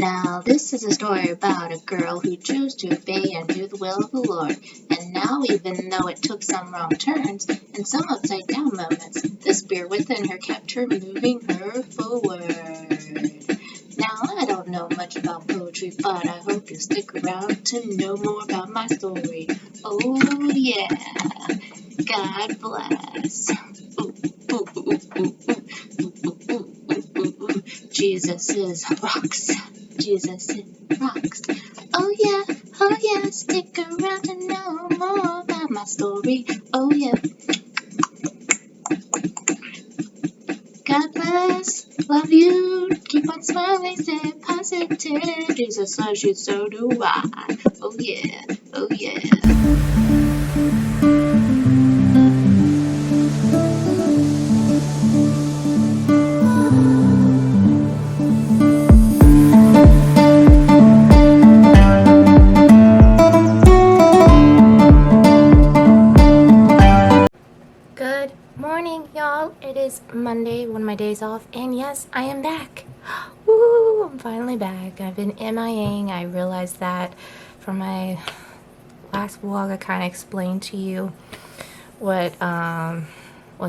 Now, this is a story about a girl who chose to obey and do the will of the Lord. And now, even though it took some wrong turns and some upside down moments, the spirit within her kept her moving her forward. Now, I don't know much about poetry, but I hope you stick around to know more about my story. Oh, yeah. God bless. Jesus is rocks. Jesus is rocks. Oh yeah, stick around to know more about my story. Oh yeah. God bless, love you, keep on smiling, stay positive. Jesus loves you, so do I. Oh yeah, oh yeah. Good morning, y'all. It is Monday, one of my days off, and yes, I am back. Woo! I'm finally back. I've been MIAing. I realized that from my last vlog. I kind of explained to you what's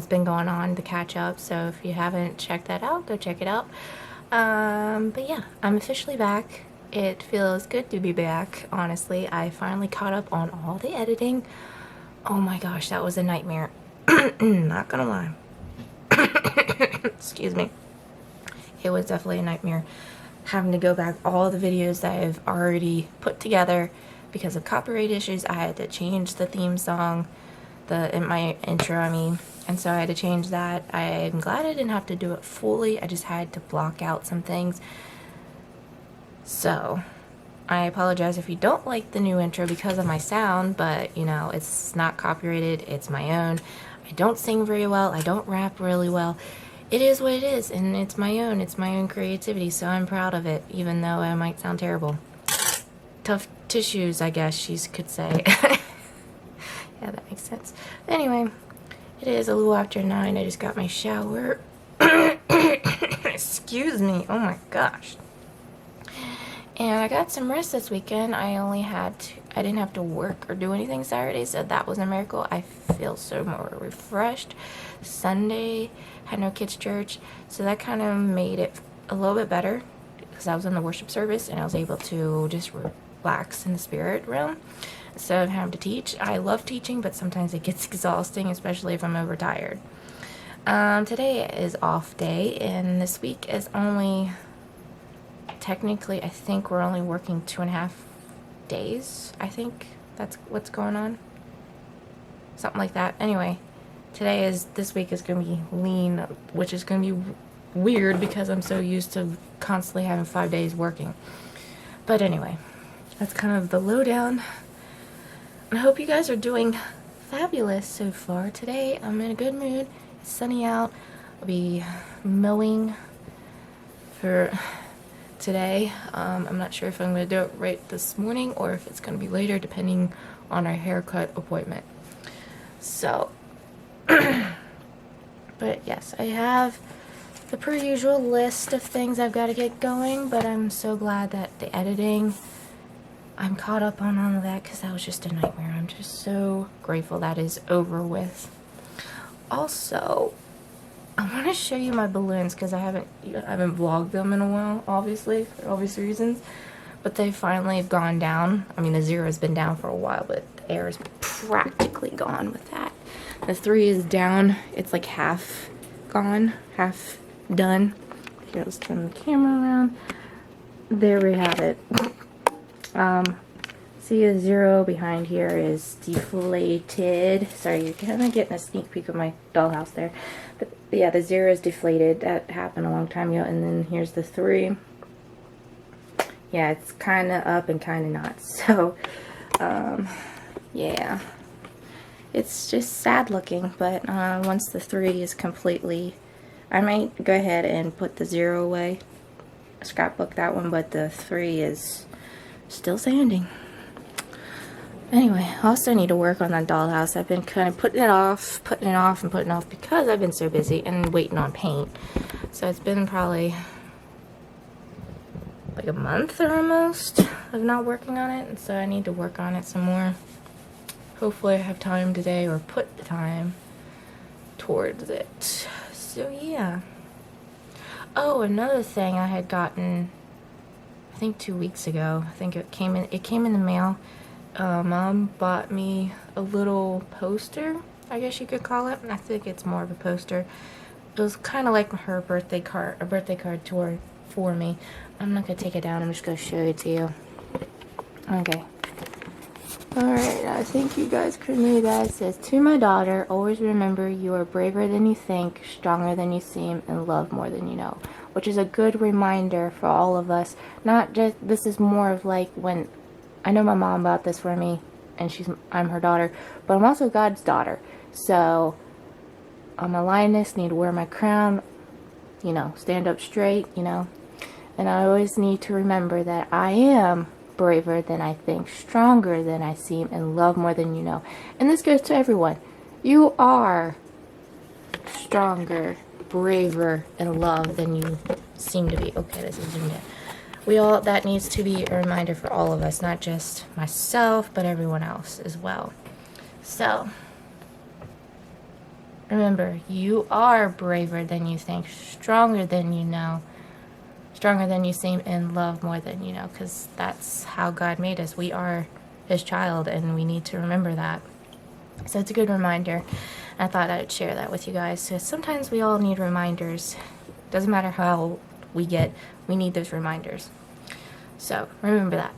been going on, the catch up. So if you haven't checked that out, go check it out. But yeah, I'm officially back. It feels good to be back. Honestly, I finally caught up on all the editing. Oh my gosh, that was a nightmare. Not gonna lie. Excuse me. It was definitely a nightmare having to go back all the videos that I've already put together because of copyright issues. I had to change the theme song, in my intro, and so I had to change that. I'm glad I didn't have to do it fully. I just had to block out some things. So I apologize if you don't like the new intro because of my sound, but you know, it's not copyrighted, it's my own. I don't sing very well, I don't rap really well. It is what it is, and it's my own creativity, so I'm proud of it, even though I might sound terrible. Tough tissues, I guess you could say. Yeah, that makes sense. Anyway, it is a little after 9, I just got my shower. Excuse me, oh my gosh. And I got some rest this weekend. I didn't have to work or do anything Saturday, so that was a miracle. I feel so more refreshed. Sunday, had no kids' church, so that kind of made it a little bit better because I was in the worship service and I was able to just relax in the spirit realm instead of having to teach. I love teaching, but sometimes it gets exhausting, especially if I'm overtired. Today is off day, and this week is only... Technically, I think we're only working 2.5 days. I think that's what's going on. Something like that. Anyway, this week is going to be lean, which is going to be weird because I'm so used to constantly having 5 days working. But anyway, that's kind of the lowdown. I hope you guys are doing fabulous so far. Today, I'm in a good mood. It's sunny out. I'll be mowing for... today. I'm not sure if I'm going to do it right this morning or if it's going to be later, depending on our haircut appointment. So, but yes, I have the per usual list of things I've got to get going, but I'm so glad that the editing, I'm caught up on all of that because that was just a nightmare. I'm just so grateful that is over with. Also, I want to show you my balloons because I haven't vlogged them in a while, obviously, for obvious reasons. But they finally have gone down. I mean, the 0 has been down for a while, but the air is practically gone with that. The 3 is down. It's like half gone, half done. Here, let's turn the camera around. There we have it. See, the 0 behind here is deflated. Sorry, you're kind of getting a sneak peek of my dollhouse there. But yeah, the 0 is deflated. That happened a long time ago. And then here's the 3. Yeah, it's kind of up and kind of not. So, yeah. It's just sad looking. But once the 3 is completely... I might go ahead and put the 0 away. Scrapbook that one, but the 3 is still standing. Anyway, I also need to work on that dollhouse. I've been kind of putting it off because I've been so busy and waiting on paint. So it's been probably like like a month or almost of not working on it, and so I need to work on it some more. Hopefully I have time today, or put the time towards it. So yeah. Oh, another thing I had gotten, I think 2 weeks ago. I think it came in the mail. Mom bought me a little poster, I guess you could call it. I think it's more of a poster. It was kind of like her birthday card, a birthday card tour for me. I'm not gonna take it down. I'm just gonna show it to you. Okay. Alright, I think you guys can read that. It says, "To my daughter, always remember you are braver than you think, stronger than you seem, and love more than you know." Which is a good reminder for all of us. Not just, this is more of like when, I know my mom bought this for me, and I'm her daughter, but I'm also God's daughter. So, I'm a lioness, need to wear my crown, you know, stand up straight, you know. And I always need to remember that I am braver than I think, stronger than I seem, and love more than you know. And this goes to everyone. You are stronger, braver, and love than you seem to be. Okay, this is zoomed in. That needs to be a reminder for all of us, not just myself, but everyone else as well. So, remember, you are braver than you think, stronger than you know, stronger than you seem, and love more than you know, because that's how God made us. We are His child, and we need to remember that. So it's a good reminder. I thought I'd share that with you guys. So sometimes we all need reminders. Doesn't matter how we get, we need those reminders. So remember that.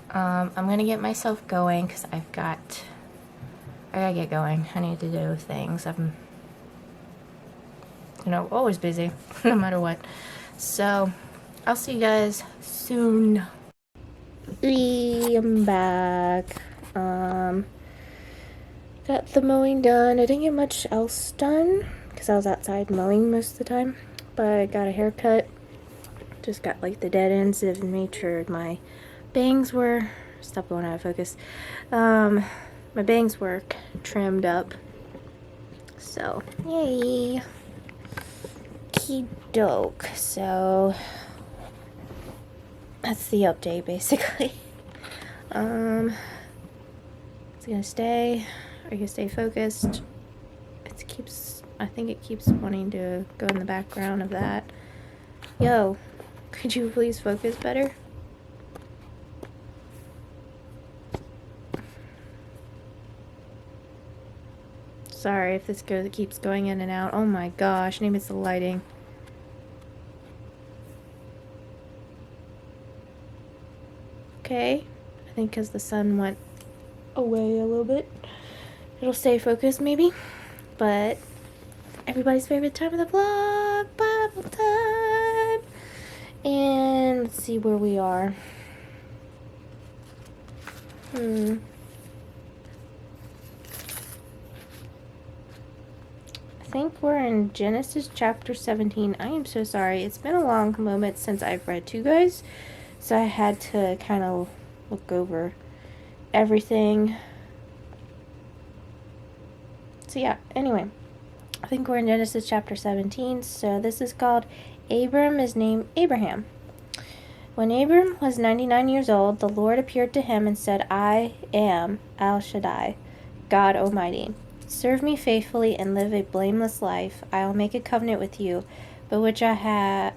I'm gonna get myself going because I gotta get going. I need to do things. I'm, always busy, no matter what. So I'll see you guys soon. I'm back. Got the mowing done. I didn't get much else done because I was outside mowing most of the time. But I got a haircut. Just got like the dead ends and made sure my bangs were, stop going out of focus. My bangs were trimmed up. So, yay. Doke. So that's the update basically. It's gonna stay. Are you gonna stay focused? I think it keeps wanting to go in the background of that. Yo, could you please focus better? Sorry if this keeps going in and out. Oh my gosh, maybe it's the lighting. Okay, I think because the sun went away a little bit, it'll stay focused maybe. But everybody's favorite time of the vlog, Bible time. And let's see where we are. I think we're in Genesis chapter 17. I am so sorry. It's been a long moment since I've read to you guys. So I had to kind of look over everything. So yeah, anyway. I think we're in Genesis chapter 17. So this is called Abram is named Abraham. When Abram was 99 years old, the Lord appeared to him and said, "I am El Shaddai, God Almighty. Serve me faithfully and live a blameless life. I will make a covenant with you, but which I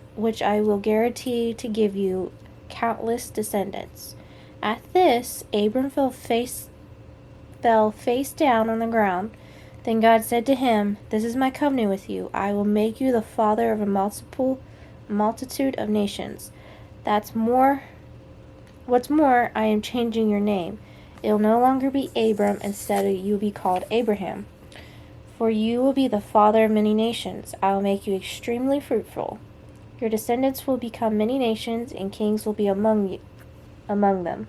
will guarantee to give you countless descendants." At this, Abram fell face down on the ground. Then God said to him, "This is my covenant with you. I will make you the father of a multitude of nations. What's more, I am changing your name. It will no longer be Abram. Instead, you will be called Abraham. For you will be the father of many nations. I will make you extremely fruitful. Your descendants will become many nations, and kings will be among them.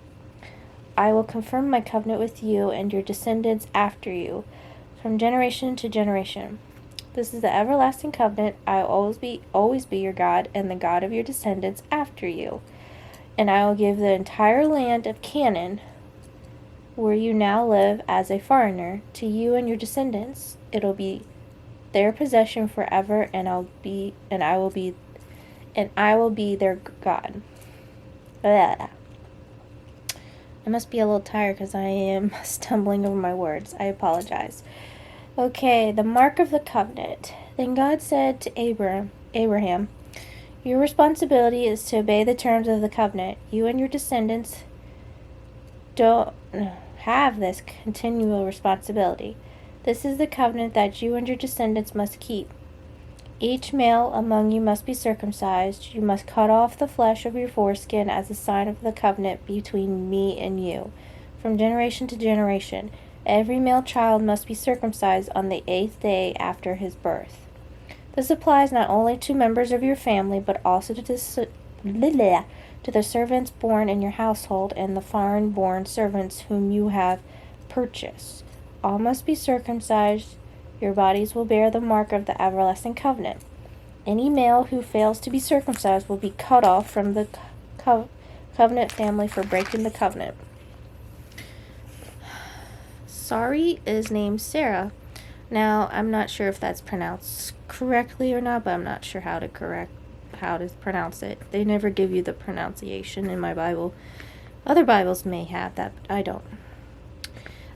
I will confirm my covenant with you and your descendants after you, from generation to generation. This is the everlasting covenant. I will always be your God and the God of your descendants after you. And I will give the entire land of Canaan, where you now live as a foreigner, to you and your descendants. It'll be their possession forever, and I will be their God. I must be a little tired because I am stumbling over my words. I apologize. Okay, the mark of the covenant. Then God said to Abraham, your responsibility is to obey the terms of the covenant. You and your descendants don't have this continual responsibility. This is the covenant that you and your descendants must keep. Each male among you must be circumcised. You must cut off the flesh of your foreskin as a sign of the covenant between me and you. From generation to generation, every male child must be circumcised on the 8th day after his birth. This applies not only to members of your family, but also to the servants born in your household and the foreign-born servants whom you have purchased. All must be circumcised. Your bodies will bear the mark of the everlasting covenant. Any male who fails to be circumcised will be cut off from the covenant family for breaking the covenant. Sarai is named Sarah. Now, I'm not sure if that's pronounced correctly or not, but I'm not sure how to pronounce it. They never give you the pronunciation in my Bible. Other Bibles may have that, but I don't.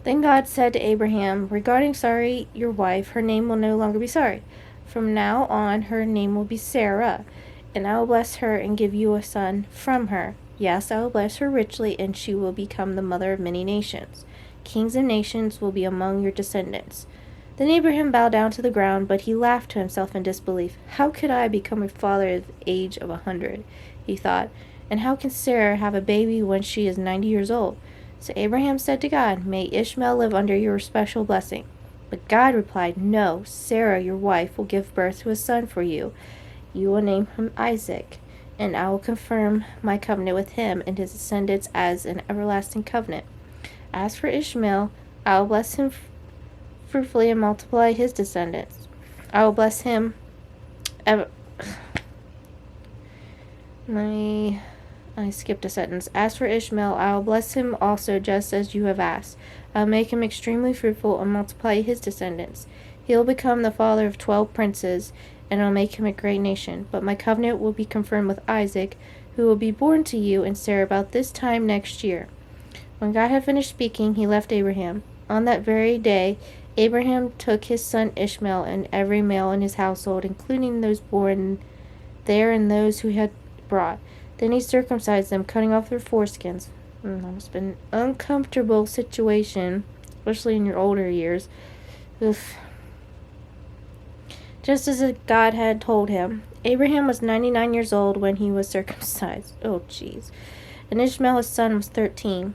Then God said to Abraham, regarding Sarai, your wife, her name will no longer be Sarai. From now on, her name will be Sarah, and I will bless her and give you a son from her. Yes, I will bless her richly, and she will become the mother of many nations. Kings and nations will be among your descendants. Then Abraham bowed down to the ground, but he laughed to himself in disbelief. How could I become a father at the age of 100? He thought. And how can Sarah have a baby when she is 90 years old? So Abraham said to God, may Ishmael live under your special blessing. But God replied, no, Sarah, your wife, will give birth to a son for you. You will name him Isaac, and I will confirm my covenant with him and his descendants as an everlasting covenant. As for Ishmael, I will bless him fruitfully and multiply his descendants. I will bless him I skipped a sentence. As for Ishmael, I will bless him also just as you have asked. I will make him extremely fruitful and multiply his descendants. He will become the father of 12 princes, and I will make him a great nation. But my covenant will be confirmed with Isaac, who will be born to you and Sarah about this time next year. When God had finished speaking, he left Abraham. On that very day, Abraham took his son Ishmael and every male in his household, including those born there and those who had brought. Then he circumcised them, cutting off their foreskins. That must have been an uncomfortable situation, especially in your older years. Oof. Just as God had told him. Abraham was 99 years old when he was circumcised. Oh, jeez. And Ishmael, his son, was 13.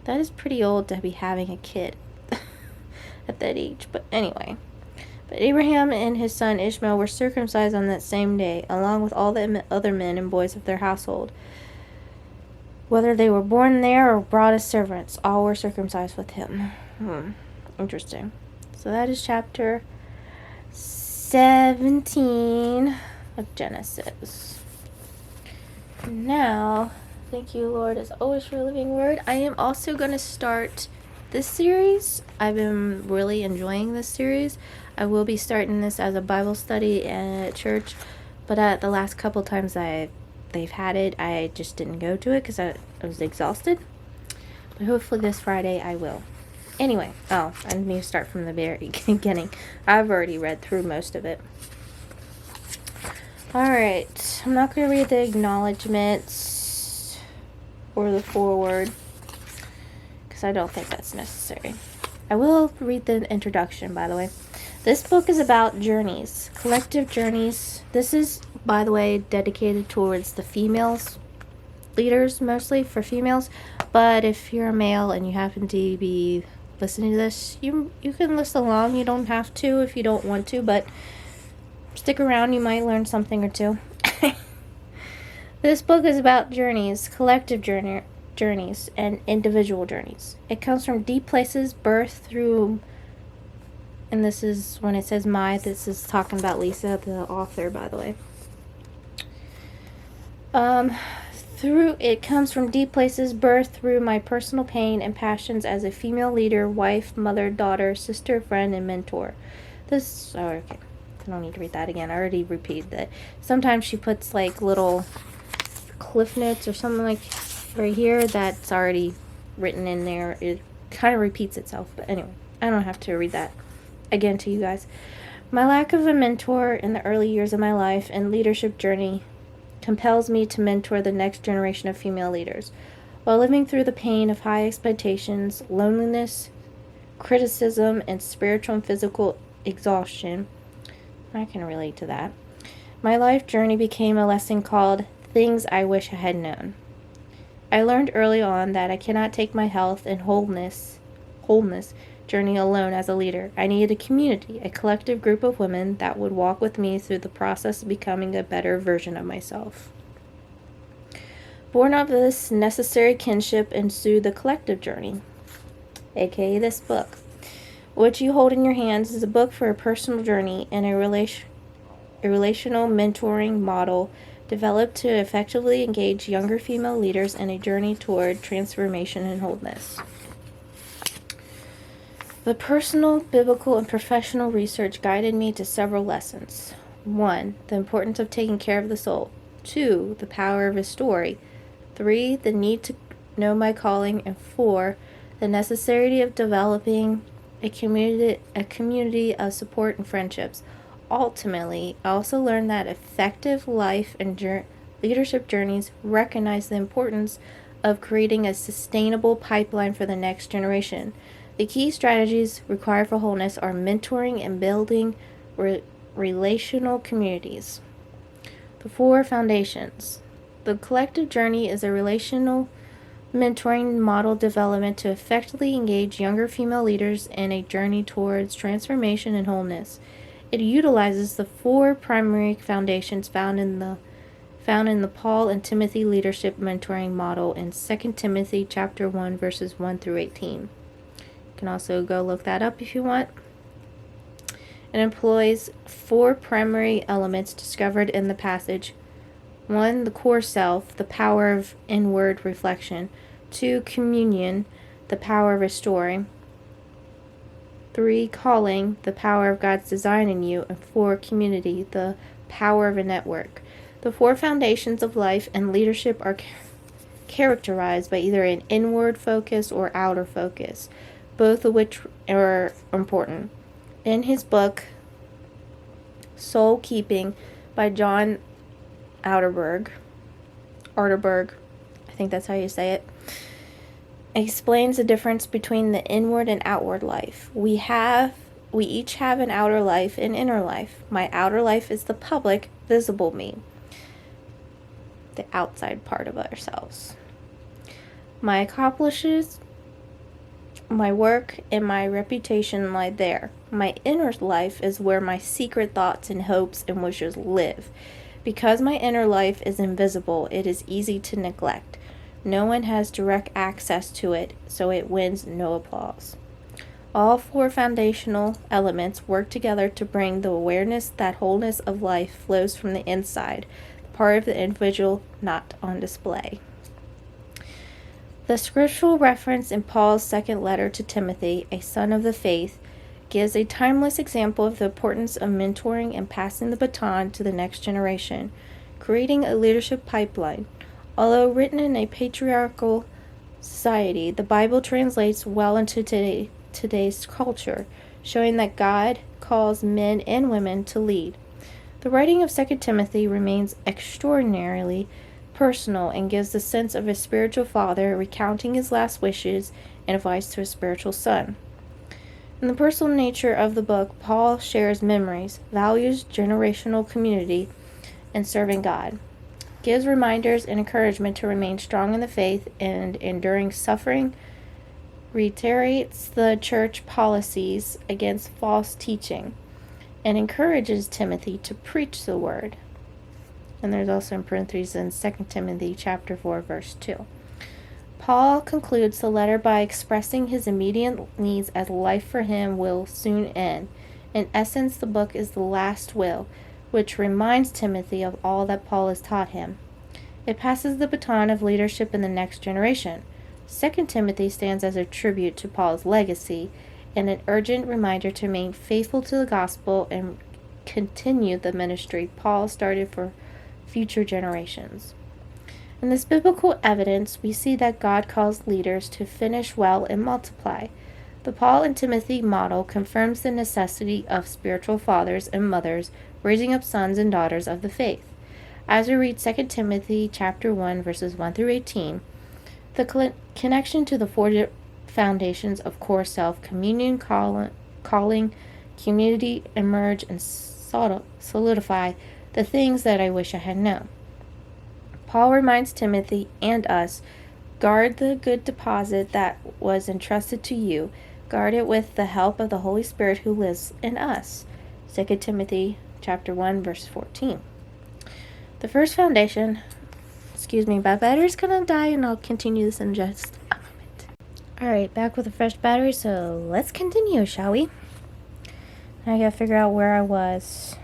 That is pretty old to be having a kid at that age. But anyway. But Abraham and his son Ishmael were circumcised on that same day, along with all the other men and boys of their household. Whether they were born there or brought as servants, all were circumcised with him. Interesting. So that is chapter 17 of Genesis. Now, thank you, Lord, as always, for the living word. I am also going to start this series. I've been really enjoying this series. I will be starting this as a Bible study at church, but at the last couple times they've had it, I just didn't go to it because I was exhausted. But hopefully this Friday I will. Anyway, I need to start from the very beginning. I've already read through most of it. Alright, I'm not going to read the acknowledgments or the foreword because I don't think that's necessary. I will read the introduction, by the way. This book is about journeys, collective journeys. This is, by the way, dedicated towards the females, leaders, mostly for females. But if you're a male and you happen to be listening to this, you can listen along. You don't have to if you don't want to, but stick around. You might learn something or two. This book is about journeys, collective journeys, and individual journeys. It comes from deep places, birth through... And this is, when it says this is talking about Lisa, the author, by the way. It comes from deep places, birth through my personal pain and passions as a female leader, wife, mother, daughter, sister, friend, and mentor. Okay. I don't need to read that again. I already repeated that. Sometimes she puts like little cliff notes or something like right here that's already written in there. It kind of repeats itself, but anyway, I don't have to read that again to you guys. My lack of a mentor in the early years of my life and leadership journey compels me to mentor the next generation of female leaders. While living through the pain of high expectations, loneliness, criticism, and spiritual and physical exhaustion, I can relate to that, my life journey became a lesson called Things I Wish I Had Known. I learned early on that I cannot take my health and wholeness journey alone as a leader. I needed a community, a collective group of women that would walk with me through the process of becoming a better version of myself. Born of this necessary kinship ensued the collective journey, aka this book. What you hold in your hands is a book for a personal journey and a relational mentoring model developed to effectively engage younger female leaders in a journey toward transformation and wholeness. The personal, biblical, and professional research guided me to several lessons. 1. The importance of taking care of the soul. 2. The power of a story. 3. The need to know my calling. And 4. The necessity of developing a community of support and friendships. Ultimately, I also learned that effective life and leadership journeys recognize the importance of creating a sustainable pipeline for the next generation. The key strategies required for wholeness are mentoring and building relational communities. The 4 foundations. The collective journey is a relational mentoring model development to effectively engage younger female leaders in a journey towards transformation and wholeness. It utilizes the 4 primary foundations found in the Paul and Timothy leadership mentoring model in 2 Timothy chapter 1 verses 1 through 18. You can also go look that up if you want. It employs 4 primary elements discovered in the passage. 1. The core self, the power of inward reflection. 2. Communion, the power of restoring. 3. Calling, the power of God's design in you. And 4. Community, the power of a network. The 4 foundations of life and leadership are characterized by either an inward focus or outer focus, both of which are important. In his book, Soul Keeping by John Arterburg, I think that's how you say it, explains the difference between the inward and outward life. We each have an outer life and inner life. My outer life is the public, visible me, the outside part of ourselves. My accomplishments, my work, and my reputation lie there. My inner life is where my secret thoughts and hopes and wishes live. Because my inner life is invisible, it is easy to neglect. No one has direct access to it, so it wins no applause. All 4 foundational elements work together to bring the awareness that wholeness of life flows from the inside, the part of the individual not on display. The scriptural reference in Paul's second letter to Timothy, a son of the faith, gives a timeless example of the importance of mentoring and passing the baton to the next generation, creating a leadership pipeline. Although written in a patriarchal society, the Bible translates well into today's culture, showing that God calls men and women to lead. The writing of 2 Timothy remains extraordinarily personal and gives the sense of a spiritual father recounting his last wishes and advice to a spiritual son. In the personal nature of the book, Paul shares memories, values generational community, and serving God. Gives reminders and encouragement to remain strong in the faith and enduring suffering, reiterates the church policies against false teaching, and encourages Timothy to preach the word. And there's also in parentheses in 2 Timothy chapter 4, verse 2. Paul concludes the letter by expressing his immediate needs as life for him will soon end. In essence, the book is the last will, which reminds Timothy of all that Paul has taught him. It passes the baton of leadership in the next generation. 2 Timothy stands as a tribute to Paul's legacy and an urgent reminder to remain faithful to the gospel and continue the ministry Paul started for future generations. In this biblical evidence, we see that God calls leaders to finish well and multiply. The Paul and Timothy model confirms the necessity of spiritual fathers and mothers raising up sons and daughters of the faith. As we read 2 Timothy chapter 1, verses 1 through 18, the connection to the four foundations of core self, communion, calling, community, emerge, and solidify the things that I wish I had known. Paul reminds Timothy and us, guard the good deposit that was entrusted to you. Guard it with the help of the Holy Spirit who lives in us. 2 Timothy chapter 1, verse 14. The first foundation, my battery's gonna die, and I'll continue this in just a moment. Alright, back with a fresh battery, so let's continue, shall we? I gotta figure out where I was.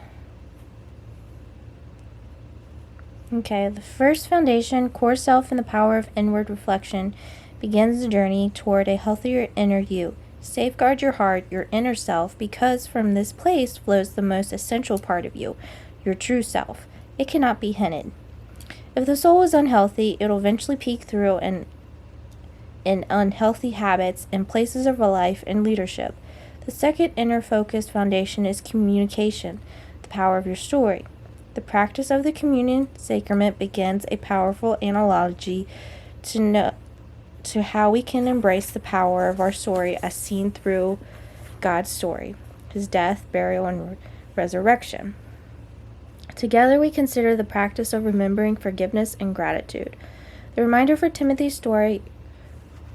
Okay, the first foundation, core self and the power of inward reflection, begins the journey toward a healthier inner you. Safeguard your heart, your inner self, because from this place flows the most essential part of you, your true self. It cannot be hidden. If the soul is unhealthy, it will eventually peek through in unhealthy habits and places of life and leadership. The second inner focused foundation is communication, the power of your story. The practice of the communion sacrament begins a powerful analogy to how we can embrace the power of our story as seen through God's story, his death, burial, and resurrection. Together we consider the practice of remembering forgiveness and gratitude. The reminder for Timothy's story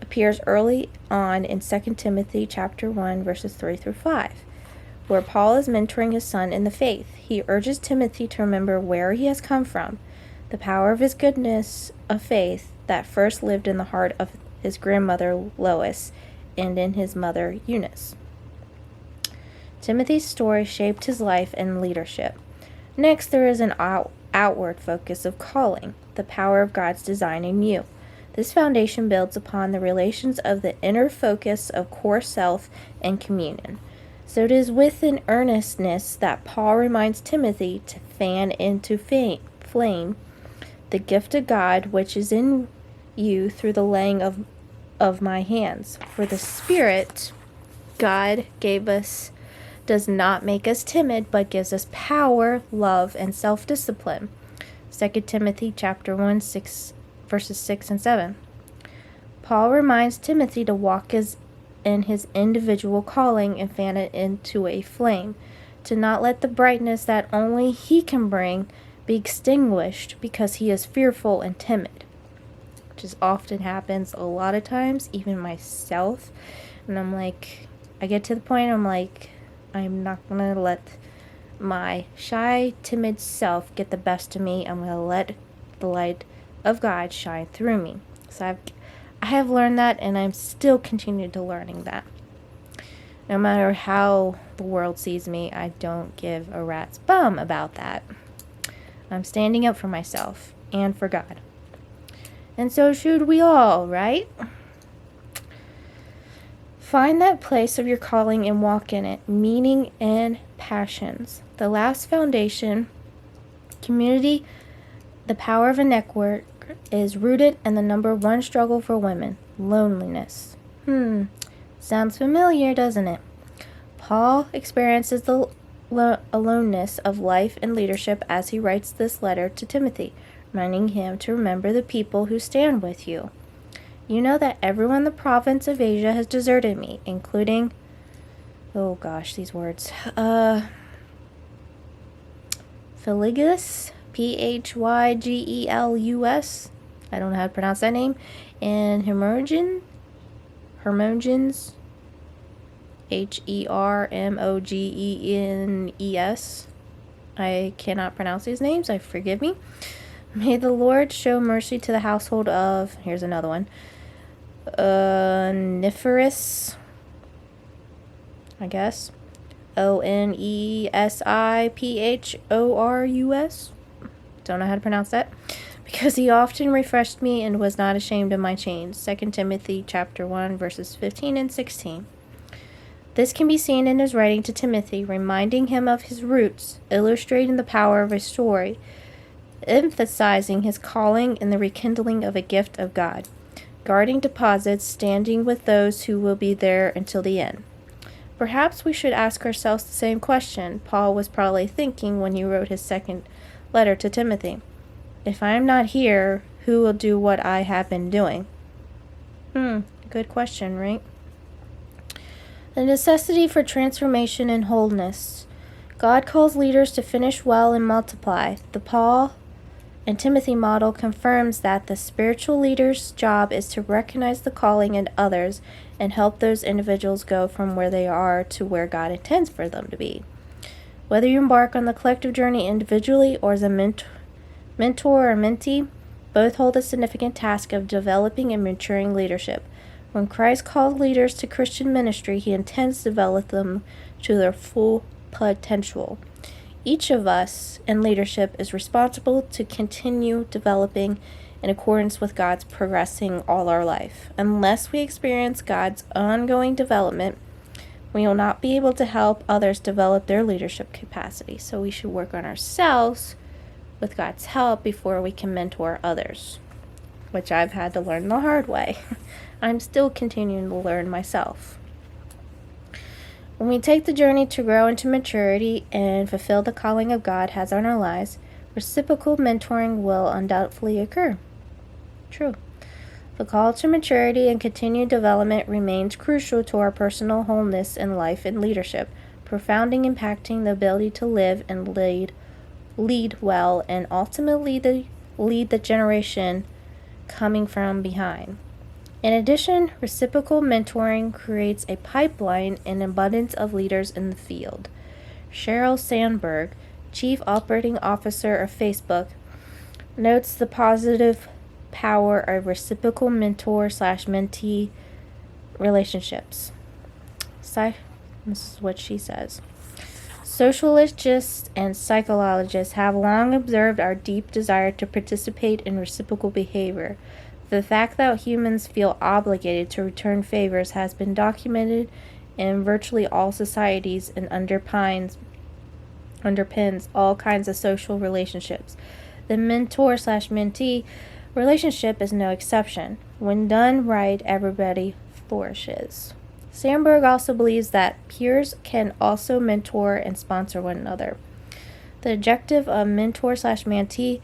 appears early on in 2 Timothy chapter 1, verses 3 through 5, where Paul is mentoring his son in the faith. He urges Timothy to remember where he has come from, the power of his goodness of faith that first lived in the heart of his grandmother Lois and in his mother Eunice. Timothy's story shaped his life and leadership. Next, there is an outward focus of calling, the power of God's design in you. This foundation builds upon the relations of the inner focus of core self and communion. So it is with an earnestness that Paul reminds Timothy to fan into flame the gift of God which is in you through the laying of my hands. For the Spirit God gave us does not make us timid, but gives us power, love, and self-discipline. 2 Timothy chapter 1, verses 6 and 7. Paul reminds Timothy to walk in his individual calling and fan it into a flame, to not let the brightness that only he can bring be extinguished because he is fearful and timid, which is often happens a lot of times, even myself. And I'm like, I get to the point I'm like, I'm not going to let my shy, timid self get the best of me. I'm going to let the light of God shine through me. So I have learned that, and I'm still continuing to learning that. No matter how the world sees me, I don't give a rat's bum about that. I'm standing up for myself and for God. And so should we all, right? Find that place of your calling and walk in it, meaning and passions. The last foundation, community, the power of a network, is rooted in the number one struggle for women, loneliness. Sounds familiar, doesn't it? Paul experiences the aloneness of life and leadership as he writes this letter to Timothy, reminding him to remember the people who stand with you. You know that everyone in the province of Asia has deserted me, including, these words, Phygelus, Phygelus, I don't know how to pronounce that name, and Hermogenes, Hermogenes, I cannot pronounce these names, forgive me. May the Lord show mercy to the household of, here's another one, Onesiphorus, I guess, Onesiphorus, don't know how to pronounce that, because he often refreshed me and was not ashamed of my chains. 2 Timothy chapter 1, verses 15 and 16. This can be seen in his writing to Timothy, reminding him of his roots, illustrating the power of his story. emphasizing his calling and the rekindling of a gift of God, guarding deposits, standing with those who will be there until the end. Perhaps we should ask ourselves the same question Paul was probably thinking when he wrote his second letter to Timothy. If I am not here, who will do what I have been doing? Good question, right? The necessity for transformation and wholeness. God calls leaders to finish well and multiply. The Paul and Timothy model confirms that the spiritual leader's job is to recognize the calling in others and help those individuals go from where they are to where God intends for them to be. Whether you embark on the collective journey individually or as a mentor or mentee, both hold a significant task of developing and maturing leadership. When Christ called leaders to Christian ministry, he intends to develop them to their full potential. Each of us in leadership is responsible to continue developing in accordance with God's progressing all our life. Unless we experience God's ongoing development, we will not be able to help others develop their leadership capacity. So we should work on ourselves with God's help before we can mentor others, which I've had to learn the hard way. I'm still continuing to learn myself. When we take the journey to grow into maturity and fulfill the calling of God has on our lives, reciprocal mentoring will undoubtedly occur. True. The call to maturity and continued development remains crucial to our personal wholeness in life and leadership, profoundly impacting the ability to live and lead well, and ultimately lead the generation coming from behind. In addition, reciprocal mentoring creates a pipeline and abundance of leaders in the field. Sheryl Sandberg, Chief Operating Officer of Facebook, notes the positive power of reciprocal mentor/mentee relationships. This is what she says. Sociologists and psychologists have long observed our deep desire to participate in reciprocal behavior. The fact that humans feel obligated to return favors has been documented in virtually all societies and underpins all kinds of social relationships. The mentor/mentee relationship is no exception. When done right, everybody flourishes. Sandberg also believes that peers can also mentor and sponsor one another. The objective of mentor/mentee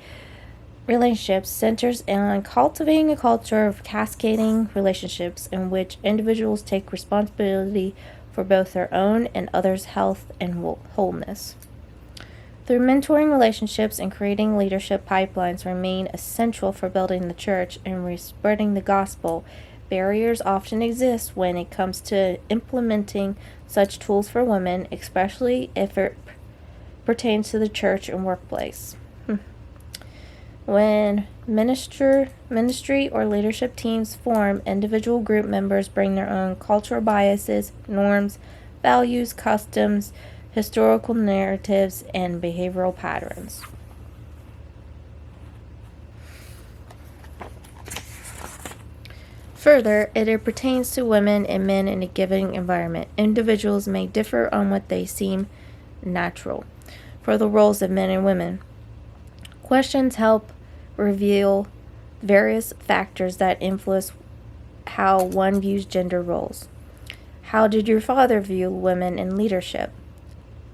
relationships centers on cultivating a culture of cascading relationships in which individuals take responsibility for both their own and others' health and wholeness. Through mentoring relationships and creating leadership pipelines remain essential for building the church and spreading the gospel, barriers often exist when it comes to implementing such tools for women, especially if it pertains to the church and workplace. When ministry or leadership teams form, individual group members bring their own cultural biases, norms, values, customs, historical narratives, and behavioral patterns. Further, it pertains to women and men in a given environment. Individuals may differ on what they seem natural for the roles of men and women. Questions help reveal various factors that influence how one views gender roles. How did your father view women in leadership?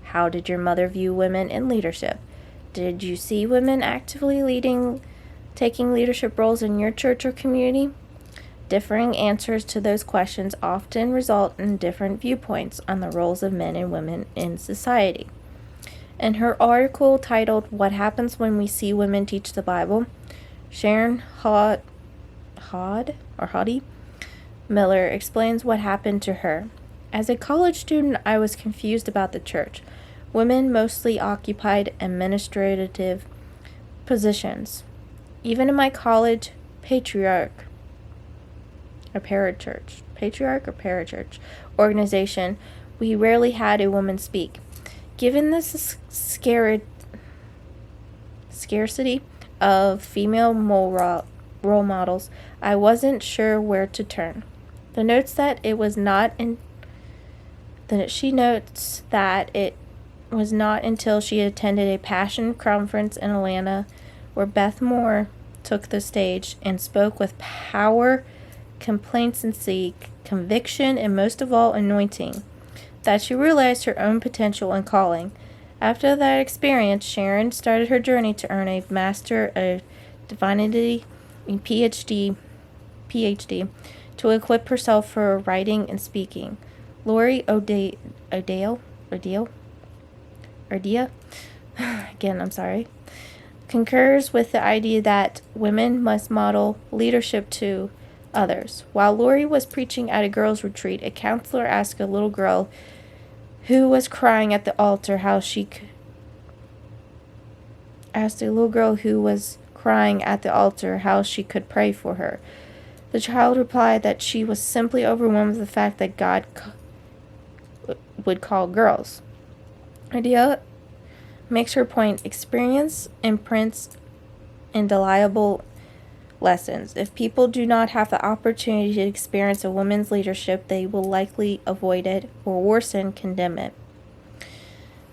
How did your mother view women in leadership? Did you see women actively taking leadership roles in your church or community? Differing answers to those questions often result in different viewpoints on the roles of men and women in society. In her article titled "What Happens When We See Women Teach the Bible," Sharon Hoddy Miller explains what happened to her. As a college student, I was confused about the church. Women mostly occupied administrative positions. Even in my college patriarch or parachurch organization, we rarely had a woman speak. Given this scarcity of female role models, I wasn't sure where to turn. She notes that it was not until she attended a Passion conference in Atlanta where Beth Moore took the stage and spoke with power, complacency, conviction, and most of all, anointing, that she realized her own potential and calling. After that experience, Sharon started her journey to earn a Master of Divinity and PhD to equip herself for writing and speaking. Lori Odea, again, I'm sorry, concurs with the idea that women must model leadership to others. While Lori was preaching at a girls' retreat, a counselor asked a little girl who was crying at the altar how she could pray for her. The child replied that she was simply overwhelmed with the fact that God would call girls. Idea makes her point: experience imprints indelible lessons. If people do not have the opportunity to experience a woman's leadership, they will likely avoid it or worsen, condemn it.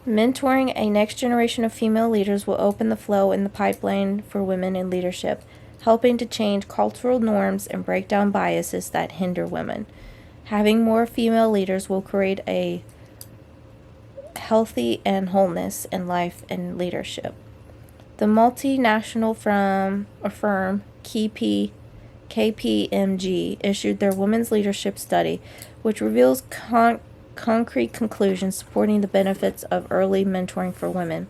Mentoring a next generation of female leaders will open the flow in the pipeline for women in leadership, helping to change cultural norms and break down biases that hinder women. Having more female leaders will create a healthy and wholeness in life and leadership. The multinational firm KPMG issued their Women's Leadership Study, which reveals concrete conclusions supporting the benefits of early mentoring for women.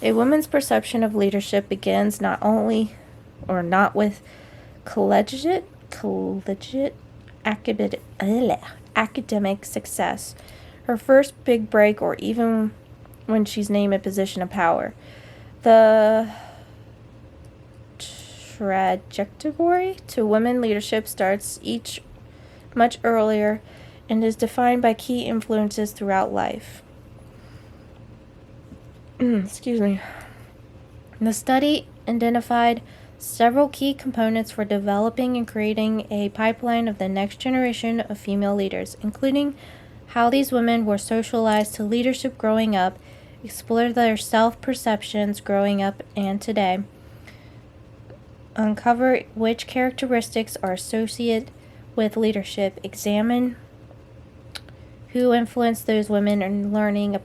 A woman's perception of leadership begins not with collegiate academic success, her first big break, or even when she's named a position of power. The trajectory to women leadership starts much earlier and is defined by key influences throughout life. Excuse me. The study identified several key components for developing and creating a pipeline of the next generation of female leaders, including how these women were socialized to leadership growing up, explore their self-perceptions growing up and today, uncover which characteristics are associated with leadership, examine who influenced those women in learning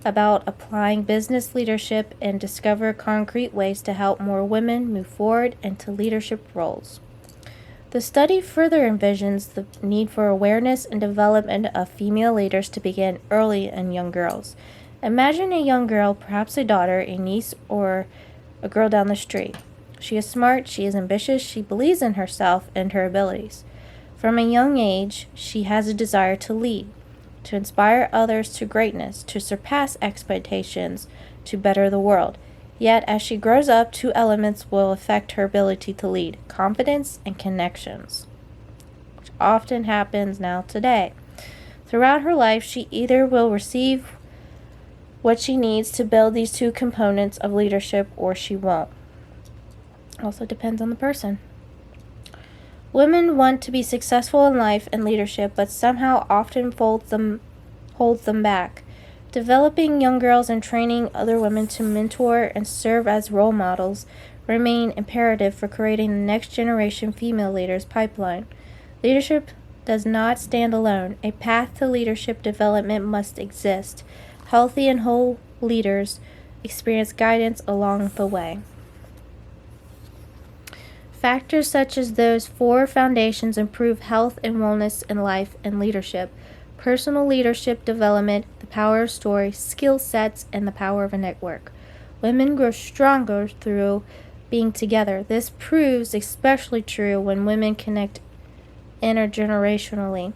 about applying business leadership, and discover concrete ways to help more women move forward into leadership roles. The study further envisions the need for awareness and development of female leaders to begin early in young girls. Imagine a young girl, perhaps a daughter, a niece, or a girl down the street. She is smart, she is ambitious, she believes in herself and her abilities. From a young age, she has a desire to lead, to inspire others to greatness, to surpass expectations, to better the world. Yet, as she grows up, two elements will affect her ability to lead: confidence and connections, which often happens now today. Throughout her life, she either will receive what she needs to build these two components of leadership, or she won't. Also depends on the person. Women want to be successful in life and leadership, but somehow often holds them back. Developing young girls and training other women to mentor and serve as role models remain imperative for creating the next generation female leaders pipeline. Leadership does not stand alone. A path to leadership development must exist. Healthy and whole leaders experience guidance along the way. Factors such as those four foundations improve health and wellness in life and leadership: personal leadership development, the power of story, skill sets, and the power of a network. Women grow stronger through being together. This proves especially true when women connect intergenerationally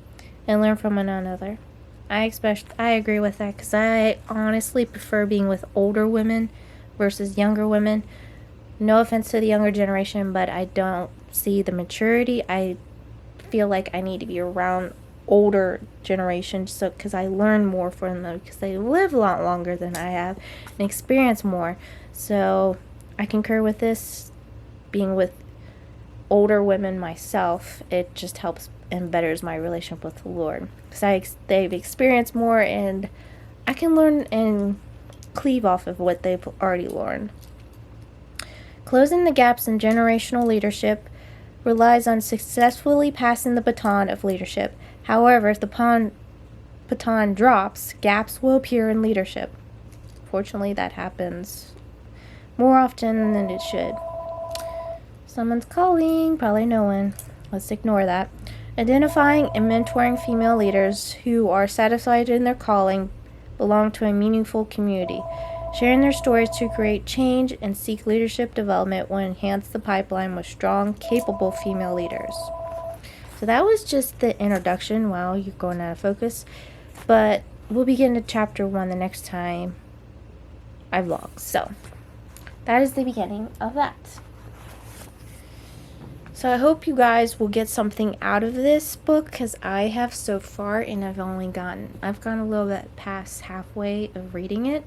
and learn from one another. I agree with that, because I honestly prefer being with older women versus younger women. No offense to the younger generation, but I don't see the maturity. I feel like I need to be around older generation, because I learn more from them, because they live a lot longer than I have and experience more. So I concur with this. Being with older women myself, it just helps and betters my relationship with the Lord, because they've experienced more, and I can learn and cleave off of what they've already learned. Closing the gaps in generational leadership relies on successfully passing the baton of leadership. However, if the baton drops, gaps will appear in leadership. Fortunately, that happens more often than it should. Someone's calling, probably no one. Let's ignore that. Identifying and mentoring female leaders who are satisfied in their calling, belong to a meaningful community. Sharing their stories to create change and seek leadership development will enhance the pipeline with strong, capable female leaders. So that was just the introduction. Wow, you're going out of focus. But we'll begin to chapter 1 the next time I vlog. So that is the beginning of that. So I hope you guys will get something out of this book, because I have so far, and I've gone a little bit past halfway of reading it,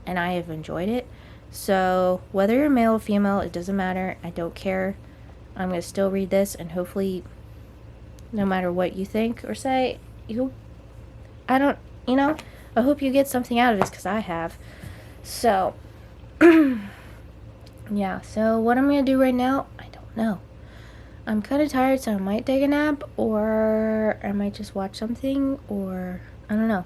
and I have enjoyed it. So whether you're male or female, it doesn't matter. I don't care. I'm going to still read this, and hopefully, no matter what you think or say, I hope you get something out of this, because I have. So, yeah, so what I'm going to do right now, I don't know. I'm kind of tired, so I might take a nap, or I might just watch something, or I don't know.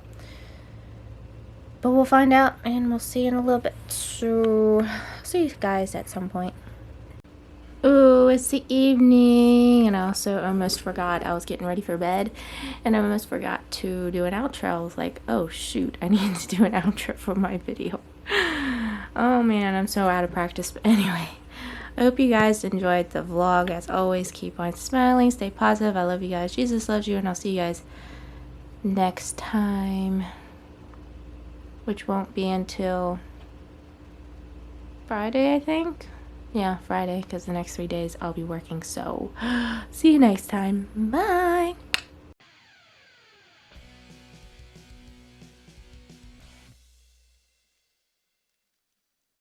But we'll find out, and we'll see in a little bit. So, see you guys at some point. Oh, it's the evening, and I also almost forgot. I was getting ready for bed, and I almost forgot to do an outro. I was like, oh shoot, I need to do an outro for my video. Oh man, I'm so out of practice. But anyway, I hope you guys enjoyed the vlog. As always, keep on smiling, stay positive. I love you guys. Jesus loves you, and I'll see you guys next time, which won't be until Friday, I think. Yeah, Friday, because the next 3 days I'll be working. So see you next time. Bye.